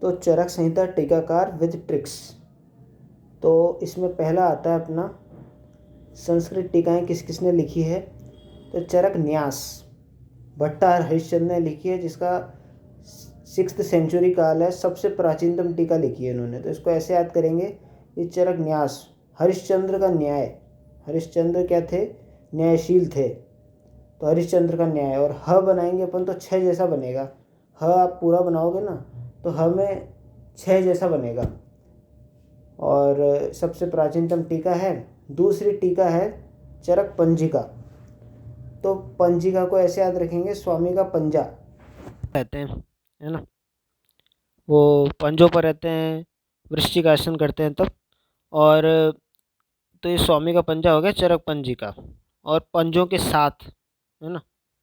तो चरक संहिता टीकाकार with tricks. तो इसमें पहला आता है अपना संस्कृत टीकाएं किस किसने लिखी है, तो चरक न्यास भट्टार हरिश्चंद्र ने लिखी है, जिसका 6th सेंचुरी काल है, सबसे प्राचीनतम टीका लिखी है इन्होंने। तो इसको ऐसे याद करेंगे, ये चरक न्यास हरिश्चंद्र का न्याय, हरिश्चंद्र क्या थे, न्यायशील थे, तो हरिश्चंद्र का न्याय। और ह बनाएंगे अपन तो 6 जैसा बनेगा, ह आप पूरा बनाओगे ना तो ह में 6 जैसा बनेगा। और सबसे प्राचीनतम टीका है। दूसरी टीका है चरक पंजिका। तो पंजिका को ऐसे याद रखेंगे, स्वामी का पंजा रहते हैं, है ना, वो पंजों पर रहते हैं, वृश्चिक आसन करते हैं तब। और तो ये स्वामी का पंजा हो गया चरक पंजिका, और पंजों के साथ, है ना,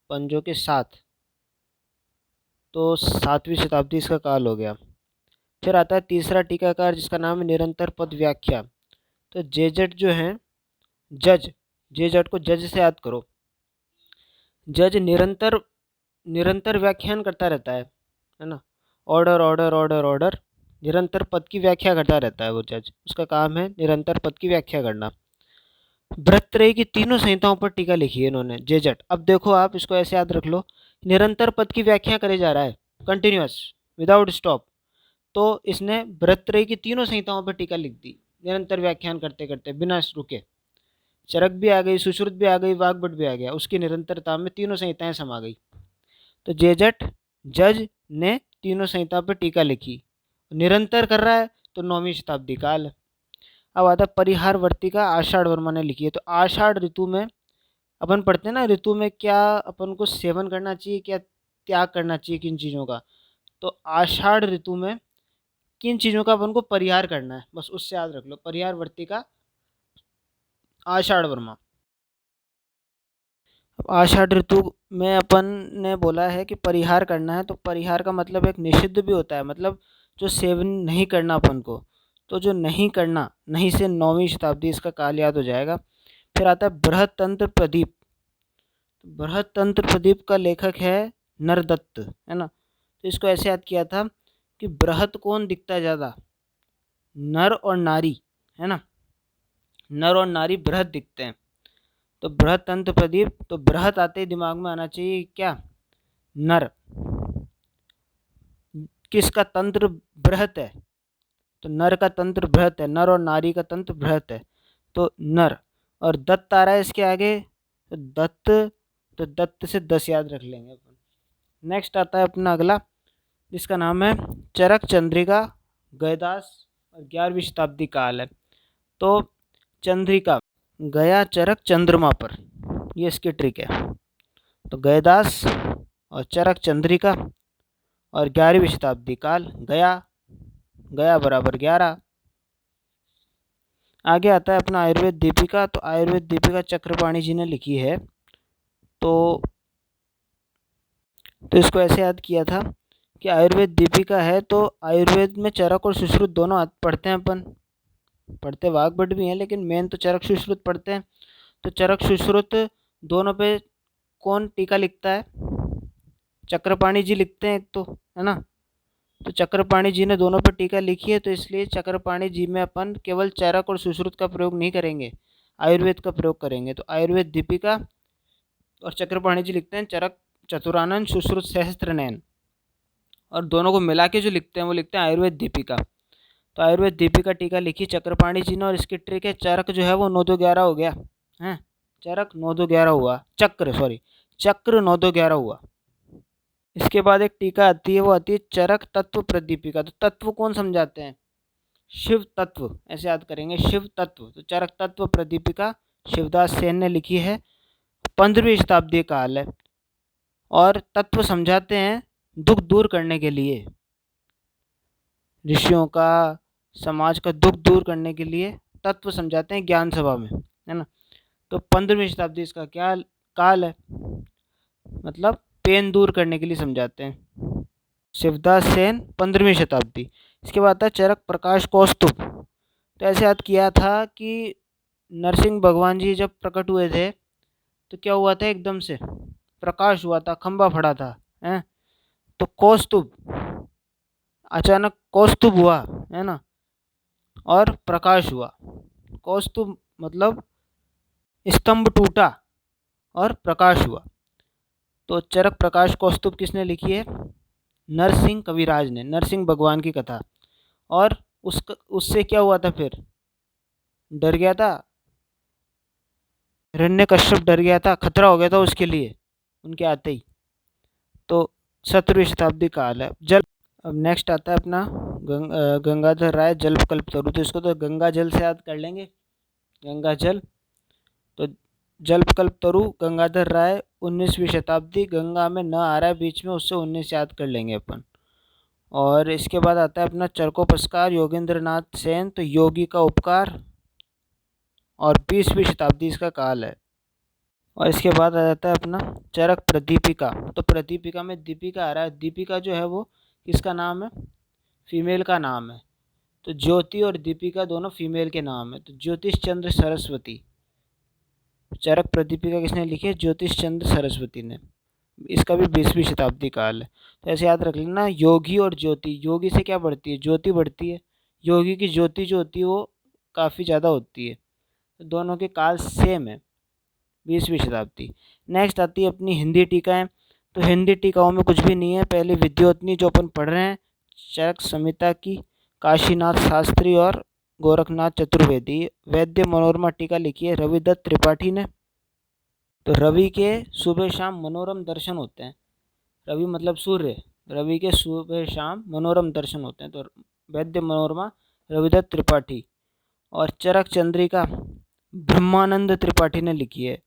पंजों के साथ, तो 7वीं शताब्दी इसका काल हो गया। फिर आता है तीसरा टीकाकार जिसका नाम है निरंतर पद व्याख्या। तो जेजट जो है, जज, जेजट को जज से याद करो। जज निरंतर निरंतर व्याख्यान करता रहता है ना, ऑर्डर ऑर्डर ऑर्डर ऑर्डर, निरंतर पद की व्याख्या करता रहता है वो जज, उसका काम है निरंतर पद की व्याख्या करना। भ्रातृहरि की तीनों संहिताओं पर टीका लिखी है इन्होंने, जेजट। अब देखो आप इसको ऐसे याद रख लो, निरंतर पद की व्याख्या करे जा रहा है, कंटिन्यूअस, विदाउट स्टॉप। तो इसने भ्रातृहरि की तीनों संहिताओं पर टीका लिख दी, निरंतर व्याख्यान करते करते बिना रुके। चरक भी आ गई, सुश्रुत भी आ गई, वाग्भट भी आ गया, उसकी निरंतरता में तीनों संहिताएं समा गई। तो जेजट जज ने तीनों संहिता पर टीका लिखी, निरंतर कर रहा है, तो 9वीं शताब्दी काल है। अब आता है परिहार वर्तिका, आषाढ़ वर्मा ने लिखी है। तो आषाढ़ ऋतु में अपन पढ़ते हैं ना, ऋतु में क्या अपन को सेवन करना चाहिए, क्या त्याग करना चाहिए, किन चीज़ों का। तो आषाढ़ ऋतु में किन चीज़ों का अपन को परिहार करना है, बस उससे याद रख लो, परिहार वर्तिका आषाढ़ वर्मा। अब आषाढ़ ऋतु में अपन ने बोला है कि परिहार करना है, तो परिहार का मतलब एक निषिद्ध भी होता है, मतलब जो सेवन नहीं करना अपन को। तो जो नहीं करना, नहीं से 9वीं शताब्दी इसका काल याद हो जाएगा। फिर आता है बृहत्तंत्र प्रदीप। बृहत्तंत्र प्रदीप का लेखक है नरदत्त, है ना। तो इसको ऐसे याद किया था कि बृहत कौन दिखता है ज़्यादा, नर और नारी, है ना, नर और नारी बृहत दिखते हैं। तो बृहत्तंत्र प्रदीप, तो बृहत आते ही दिमाग में आना चाहिए क्या, नर। किसका तंत्र बृहत है, तो नर का तंत्र बृहत है, नर और नारी का तंत्र बृहत है, तो नर। और दत्त आ रहा है इसके आगे, तो दत्त, तो दत्त से 10 याद रख लेंगे अपन। नेक्स्ट आता है अपना अगला, जिसका नाम है चरक चंद्रिका, गयदास, और 11वीं शताब्दी काल है। तो चंद्रिका, गया चरक चंद्रमा पर, ये इसकी ट्रिक है। तो गयदास और चरक चंद्रिका और 11वीं शताब्दी काल, गया, गया बराबर 11। आगे आता है अपना आयुर्वेद दीपिका। तो आयुर्वेद दीपिका चक्रपाणी जी ने लिखी है। तो इसको ऐसे याद किया था कि आयुर्वेद दीपिका है, तो आयुर्वेद में चरक और सुश्रुत दोनों पढ़ते हैं अपन, पढ़ते वाग्भट भी हैं, लेकिन मेन तो चरक सुश्रुत पढ़ते हैं। तो चरक सुश्रुत दोनों पे कौन टीका लिखता है, चक्रपाणी जी लिखते हैं एक तो, है ना। तो चक्रपाणी जी ने दोनों पर टीका लिखी है, तो इसलिए चक्रपाणी जी में अपन केवल चरक और सुश्रुत का प्रयोग नहीं करेंगे, आयुर्वेद का प्रयोग करेंगे। तो आयुर्वेद दीपिका और चक्रपाणी जी लिखते हैं चरक चतुरानन सुश्रुत सहस्त्रनयन, और दोनों को मिला के जो लिखते हैं वो लिखते हैं आयुर्वेद दीपिका। तो आयुर्वेद दीपिका टीका लिखी चक्रपाणी जी ने, और इसकी ट्रिक है, चरक जो है वो 9-2-11 हो गया है, चरक 9-2-11 हुआ, चक्र 9-2-11 हुआ। इसके बाद एक टीका आती है, वो आती है चरक तत्व प्रदीपिका। तो तत्व कौन समझाते हैं, शिव तत्व, ऐसे याद करेंगे, शिव तत्व। तो चरक तत्व प्रदीपिका शिवदास सेन ने लिखी है, 15वीं शताब्दी काल है। और तत्व समझाते हैं दुख दूर करने के लिए, ऋषियों का, समाज का दुख दूर करने के लिए तत्व समझाते हैं ज्ञान सभा में, है ना। तो 15वीं शताब्दी इसका क्या काल है, मतलब पेन दूर करने के लिए समझाते हैं, शिवदास सेन 15वीं शताब्दी। इसके बाद आता है चरक प्रकाश कौस्तुभ। तो ऐसे याद किया था कि नरसिंह भगवान जी जब प्रकट हुए थे तो क्या हुआ था, एकदम से प्रकाश हुआ था, खंबा फड़ा था, हैं। तो कौस्तुभ अचानक कौस्तुभ हुआ, है ना, और प्रकाश हुआ। कौस्तुभ मतलब स्तंभ टूटा और प्रकाश हुआ। तो चरक प्रकाश कौस्तुभ किसने लिखी है? नरसिंह कविराज ने, नरसिंह भगवान की कथा। और उससे क्या हुआ था फिर? डर गया था, हिरण्यकश्यप डर गया था, खतरा हो गया था उसके लिए उनके आते ही। तो 17वीं शताब्दी काल है। अब नेक्स्ट आता है अपना गंगाधर राय जल्पकल्पतरु। तो इसको तो गंगा जल से याद कर लेंगे, गंगा जल। तो जल्पकल्पतरु गंगाधर राय 19वीं शताब्दी, गंगा में न आ रहा है बीच में, उससे 19 याद कर लेंगे अपन। और इसके बाद आता है अपना चरकोपस्कार योगेंद्र नाथ सेन, तो योगी का उपकार, और 20वीं शताब्दी इसका काल है। और इसके बाद आ जाता है अपना चरक प्रदीपिका। तो प्रदीपिका में दीपिका आ रहा है। दीपिका जो है वो किसका नाम है? फीमेल का नाम है। तो ज्योति और दीपिका दोनों फीमेल के नाम है। तो ज्योतिष चंद्र सरस्वती। चरक प्रदीपिका किसने लिखी है? ज्योतिष चंद्र सरस्वती ने। इसका भी 20वीं शताब्दी काल है। तो ऐसे याद रख लेना, योगी और ज्योति। योगी से क्या बढ़ती है? ज्योति बढ़ती है। योगी की ज्योति जो होती है वो काफ़ी ज़्यादा होती है। तो दोनों के काल सेम है, 20वीं शताब्दी। नेक्स्ट आती है अपनी हिंदी टीकाएँ। तो हिंदी टीकाओं में कुछ भी नहीं है। पहले विद्योतनी जो अपन पढ़ रहे हैं, चरक संहिता की, काशीनाथ शास्त्री और गोरखनाथ चतुर्वेदी। वैद्य मनोरमा टीका लिखी है रविदत्त त्रिपाठी ने। तो रवि के सुबह शाम मनोरम दर्शन होते हैं। रवि मतलब सूर्य, रवि के सुबह शाम मनोरम दर्शन होते हैं। तो वैद्य मनोरमा रविदत्त त्रिपाठी। और चरक चंद्रिका ब्रह्मानंद त्रिपाठी ने लिखी है।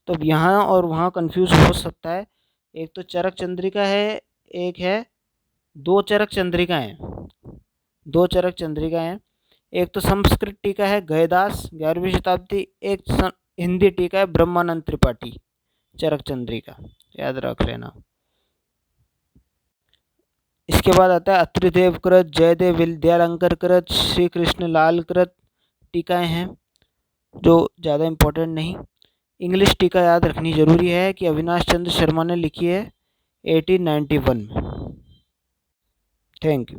तो यहाँ और वहाँ कंफ्यूज हो सकता है। एक तो चरक चंद्रिका है, एक है, दो चरक चंद्रिका हैं, दो चरक चंद्रिका हैं। एक तो संस्कृत टीका है गयदास 11वीं शताब्दी, एक हिंदी टीका है ब्रह्मानंद त्रिपाठी चरक चंद्रिका, याद रख लेना। इसके बाद आता है अत्रिदेव कृत, जयदेव विद्यालंकर कृत, श्री कृष्ण लाल कृत टीकाएँ हैं जो ज़्यादा इम्पोर्टेंट नहीं। इंग्लिश टीका याद रखनी जरूरी है कि अविनाश चंद्र शर्मा ने लिखी है 1891 में। Thank you.